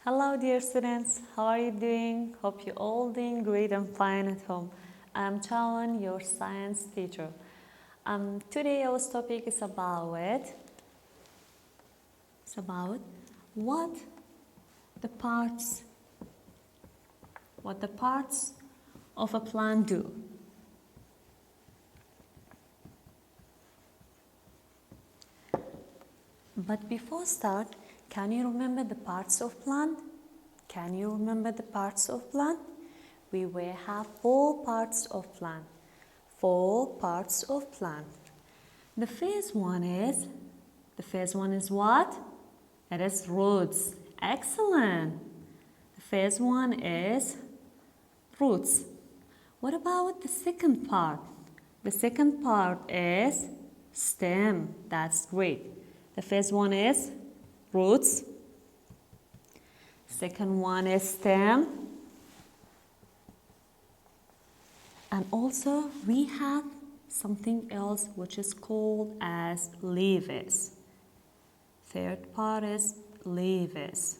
Hello dear students, how are you doing? Hope you're all doing great and fine at home. I'm Chawan, your science teacher. Today our topic is about what the parts of a plant do. But before start, can you remember the parts of plant? Can you remember the parts of plant? We will have 4 parts of plant. 4 parts of plant. The first one is what? It is roots. Excellent. The first one is roots. What about the second part? The second part is stem. That's great. The first one is roots. Second one is stem. And also we have something else which is called as leaves. Third part is leaves.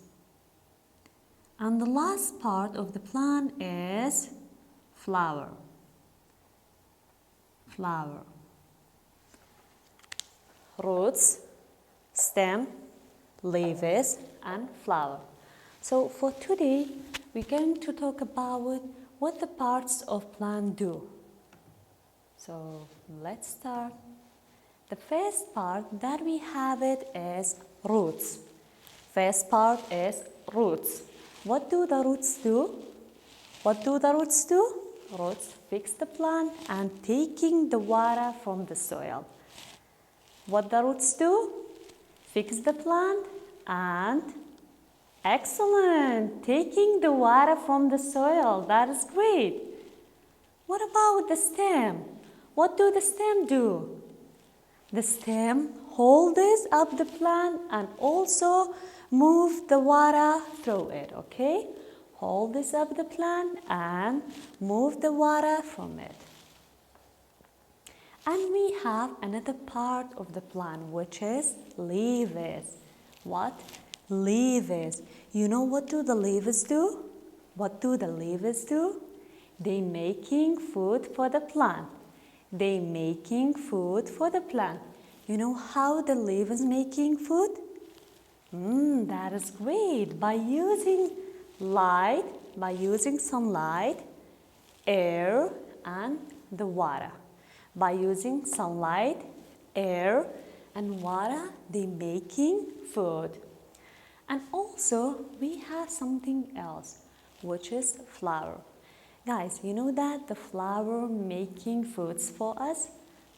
And the last part of the plant is flower. Flower. Roots, stem, leaves and flower. So for today we're going to talk about what the parts of plant do. So let's start. The first part that we have it is roots. First part is roots. What do the roots do? What do the roots do? Roots fix the plant and taking the water from the soil. What the roots do? Fix the plant and excellent, taking the water from the soil. That is great. What about the stem? What do the stem do? The stem holds up the plant and also move the water through it, okay? Holds up the plant and move the water from it. And we have another part of the plant which is leaves. What? Leaves. You know what do the leaves do? What do the leaves do? They making food for the plant. They making food for the plant. You know how the leaves making food? That is great. By using light, by using sunlight, air and the water. By using sunlight, air and water, they making food. And also we have something else which is flower. Guys, you know that the flower making foods for us?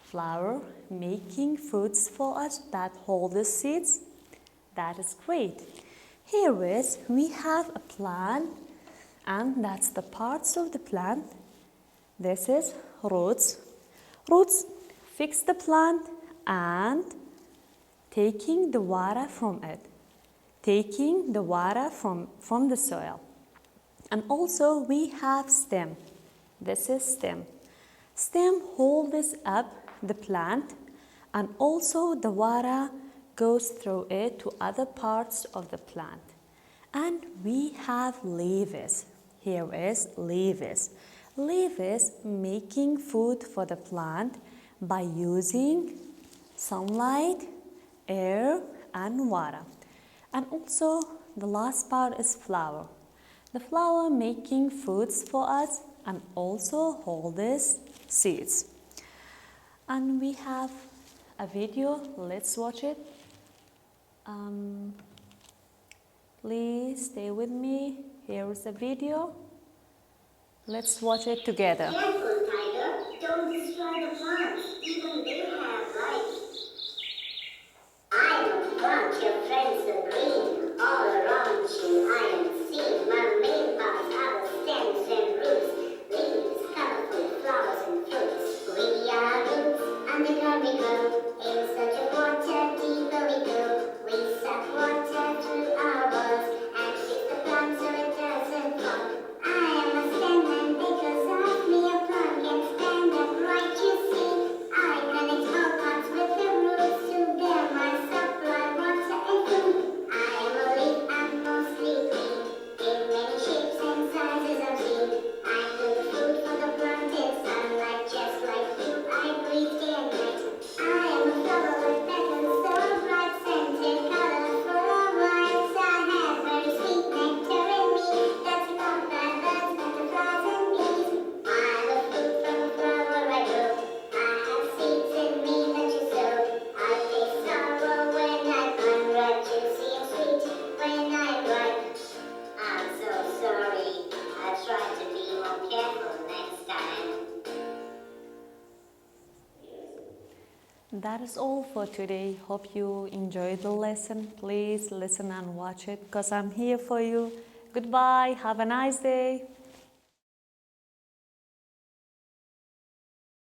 Flower making foods for us that hold the seeds? That is great. Here is, we have a plant and that's the parts of the plant. This is roots. Roots fix the plant and taking the water from it. Taking the water from the soil. And also we have stem. This is stem. Stem holds up the plant and also the water goes through it to other parts of the plant. And we have leaves. Here is leaves. Leaves making food for the plant by using sunlight, air and water. And also the last part is flower. The flower making foods for us and also holds seeds. And we have a video, let's watch it. Please stay with me. Here is the video. Let's watch it together. Careful, tiger. Don't destroy the plants. Even they have life. I don't want your friends to green. All around you I am seeing my main parts are the stems and roots. Leaves, colorful flowers and fruits. We are roots and the ground we grow. In search of water, deeper we go. We suck water through our walls and fix the plant so it doesn't fall. I am a stem and because of me a plant can stand upright. You see, I connect That is all for today. Hope you enjoyed the lesson. Please listen and watch it because I'm here for you. Goodbye. Have a nice day.